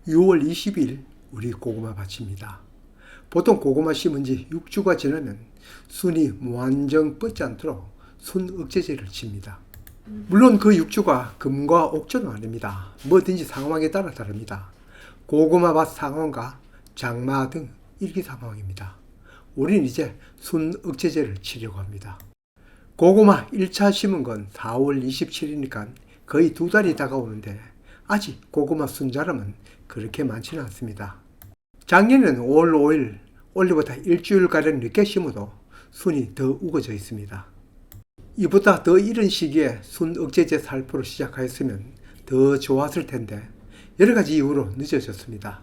6월 20일 우리 고구마 밭입니다. 보통 고구마 심은 지 6주가 지나면 순이 무한정 뻗지 않도록 순 억제제를 칩니다. 물론 그 6주가 금과 옥조는 아닙니다. 뭐든지 상황에 따라 다릅니다. 고구마 밭 상황과 장마 등 일기 상황입니다. 우리는 이제 순 억제제를 치려고 합니다. 고구마 1차 심은 건 4월 27일이니까 거의 2달이 다가오는데 아직 고구마 순자람은 그렇게 많지는 않습니다. 작년에는 5월 5일 원래보다 일주일가량 늦게 심어도 순이 더 우거져 있습니다. 이보다 더 이른 시기에 순 억제제 살포를 시작하였으면 더 좋았을 텐데 여러 가지 이유로 늦어졌습니다.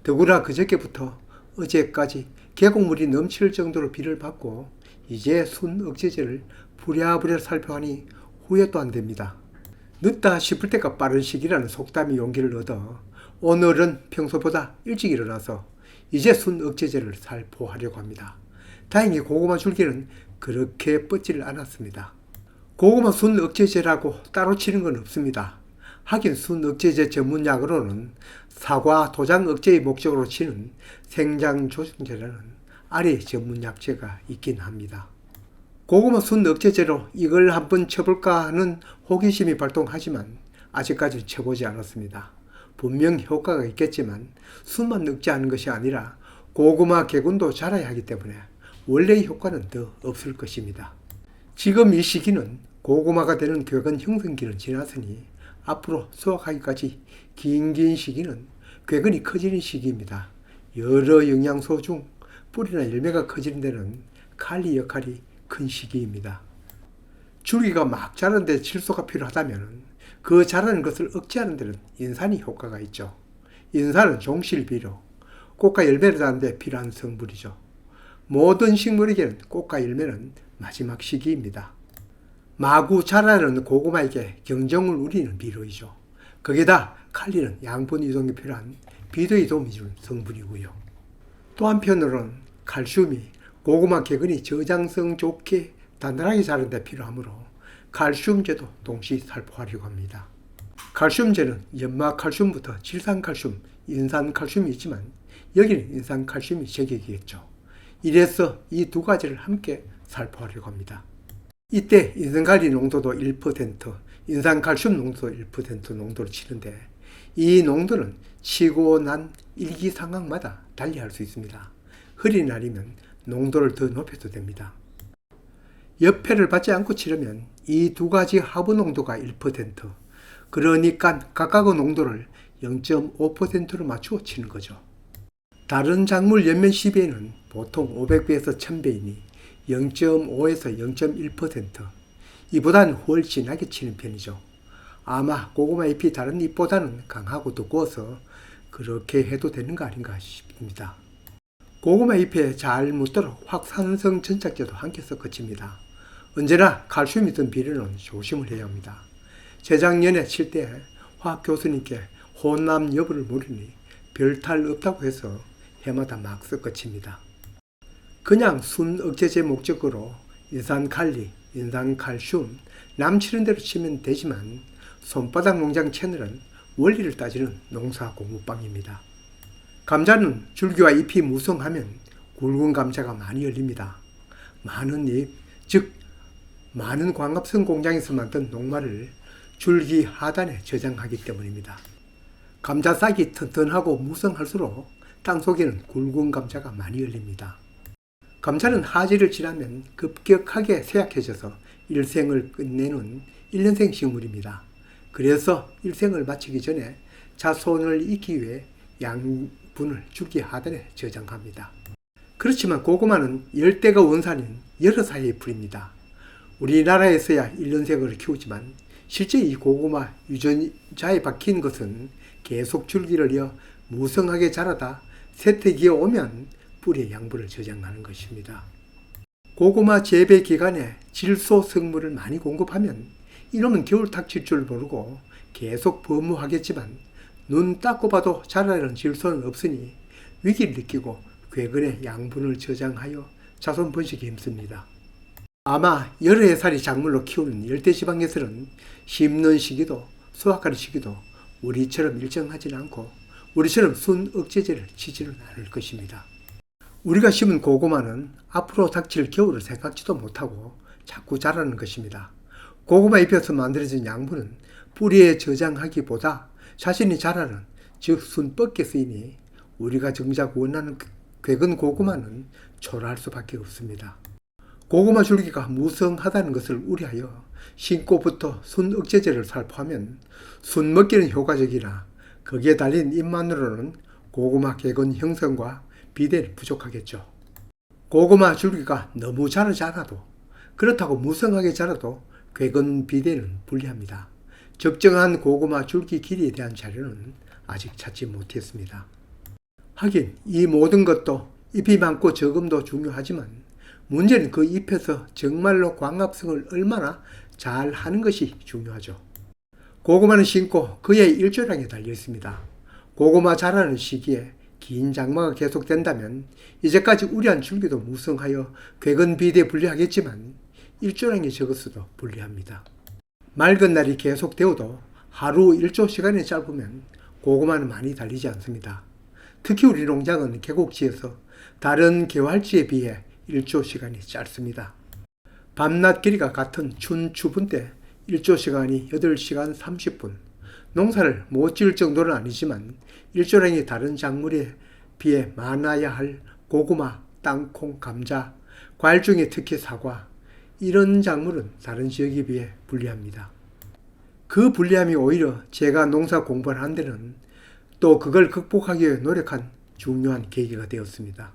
더구나 그저께부터 어제까지 계곡물이 넘칠 정도로 비를 받고 이제 순 억제제를 부랴부랴 살펴하니 후회도 안 됩니다. 늦다 싶을 때가 빠른 시기라는 속담이 용기를 얻어 오늘은 평소보다 일찍 일어나서 이제 순 억제제를 살포하려고 합니다. 다행히 고구마 줄기는 그렇게 뻗지를 않았습니다. 고구마 순 억제제라고 따로 치는 건 없습니다. 하긴 순 억제제 전문약으로는 사과 도장 억제의 목적으로 치는 생장조정제라는 알의 전문약제가 있긴 합니다. 고구마 순 억제제로 이걸 한번 쳐볼까 하는 호기심이 발동하지만 아직까지 쳐보지 않았습니다. 분명 효과가 있겠지만 순만 억제하는 것이 아니라 고구마 개군도 자라야 하기 때문에 원래의 효과는 더 없을 것입니다. 지금 이 시기는 고구마가 되는 궤근 형성기는 지났으니 앞으로 수확하기까지 긴 시기는 궤근이 커지는 시기입니다. 여러 영양소 중 뿌리나 열매가 커지는 데는 칼리 역할이 큰 시기입니다. 줄기가 막 자라는데 질소가 필요하다면 그 자라는 것을 억제하는 데는 인산이 효과가 있죠. 인산은 종실비료, 꽃과 열매를 자라는 데 필요한 성분이죠. 모든 식물에게는 꽃과 열매는 마지막 시기입니다. 마구 자라는 고구마에게 경정을 우리는 비료이죠. 거기다 칼리는 양분 이동이 필요한 비도에 도움이 주는 성분이고요. 또 한편으로는 칼슘이 고구마 개근이 저장성 좋게 단단하게 자라는 데 필요하므로 칼슘제도 동시 살포하려고 합니다. 칼슘제는 연마칼슘부터 질산칼슘, 인산칼슘이 있지만 여기는 인산칼슘이 제격이겠죠. 이래서 이 두 가지를 함께 살포하려고 합니다. 이때 인산칼리 농도도 1%, 인산칼슘 농도도 1% 농도를 치는데 이 농도는 치고 난 일기 상황마다 달리할 수 있습니다. 흐린 날이면 농도를 더 높여도 됩니다. 옆해를 받지 않고 치려면 이 두 가지 합의 농도가 1%, 그러니까 각각의 농도를 0.5%로 맞추어 치는 거죠. 다른 작물 연면 시비에는 보통 500배에서 1000배이니 0.5에서 0.1%, 이보다는 훨씬 나게 치는 편이죠. 아마 고구마 잎이 다른 잎보다는 강하고 두꺼워서 그렇게 해도 되는 거 아닌가 싶습니다. 고구마 잎에 잘 묻도록 확산성 전착제도 함께 섞어칩니다. 언제나 칼슘이 든 비료는 조심을 해야 합니다. 재작년에 칠 때 화학 교수님께 혼남 여부를 물으니 별탈 없다고 해서 해마다 막 섞어칩니다. 그냥 순 억제제 목적으로 인산칼리, 인산칼슘, 남치는 대로 치면 되지만 손바닥 농장 채널은 원리를 따지는 농사 공부방입니다. 감자는 줄기와 잎이 무성하면 굵은 감자가 많이 열립니다. 많은 잎, 즉 많은 광합성 공장에서 만든 녹말을 줄기 하단에 저장하기 때문입니다. 감자 싹이 튼튼하고 무성할수록 땅속에는 굵은 감자가 많이 열립니다. 감자는 하지를 지나면 급격하게 쇠약해져서 일생을 끝내는 1년생 식물입니다. 그래서 일생을 마치기 전에 자손을 잇기 위해 양분을 줄기 하단에 저장합니다. 그렇지만 고구마는 열대가 원산인 열어사의 풀입니다. 우리나라에서야 1년생을 키우지만 실제 이 고구마 유전자에 박힌 것은 계속 줄기를 이어 무성하게 자라다 세태기에 오면 뿌리에 양분을 저장하는 것입니다. 고구마 재배 기간에 질소 성분을 많이 공급하면 이놈은 겨울 닥칠 줄 모르고 계속 버무하겠지만 눈 닦고 봐도 자라는 질소는 없으니 위기를 느끼고 궤근에 양분을 저장하여 자손 번식에 힘씁니다. 아마 여러 해살이 작물로 키우는 열대지방에서는 심는 시기도 수확하는 시기도 우리처럼 일정하지는 않고 우리처럼 순억제제를 치지는 않을 것입니다. 우리가 심은 고구마는 앞으로 닥칠 겨울을 생각지도 못하고 자꾸 자라는 것입니다. 고구마 잎에서 만들어진 양분은 뿌리에 저장하기보다 자신이 자라는 즉 순뻗게 쓰이니 우리가 정작 원하는 괴근 고구마는 초라할 수밖에 없습니다. 고구마 줄기가 무성하다는 것을 우려하여 신고부터 순억제제를 살포하면 순 먹기는 효과적이나 거기에 달린 잎만으로는 고구마 개근 형성과 비대는 부족하겠죠. 고구마 줄기가 너무 자라지 않아도 그렇다고 무성하게 자라도 괴근 비대는 불리합니다. 적정한 고구마 줄기 길이에 대한 자료는 아직 찾지 못했습니다. 하긴 이 모든 것도 잎이 많고 적음도 중요하지만 문제는 그 잎에서 정말로 광합성을 얼마나 잘 하는 것이 중요하죠. 고구마는 심고 그의 일조량에 달려 있습니다. 고구마 자라는 시기에 긴 장마가 계속된다면 이제까지 우려한 줄기도 무성하여 괴근 비대에 불리하겠지만 일조량이 적었어도 불리합니다. 맑은 날이 계속되어도 하루 일조 시간이 짧으면 고구마는 많이 달리지 않습니다. 특히 우리 농장은 계곡지에서 다른 개활지에 비해 일조 시간이 짧습니다. 밤낮 길이가 같은 춘추분 때 일조 시간이 8시간 30분. 농사를 못 지을 정도는 아니지만 일조량이 다른 작물에 비해 많아야 할 고구마, 땅콩, 감자, 과일 중에 특히 사과, 이런 작물은 다른 지역에 비해 불리합니다. 그 불리함이 오히려 제가 농사 공부를 한 데는 또 그걸 극복하기 위해 노력한 중요한 계기가 되었습니다.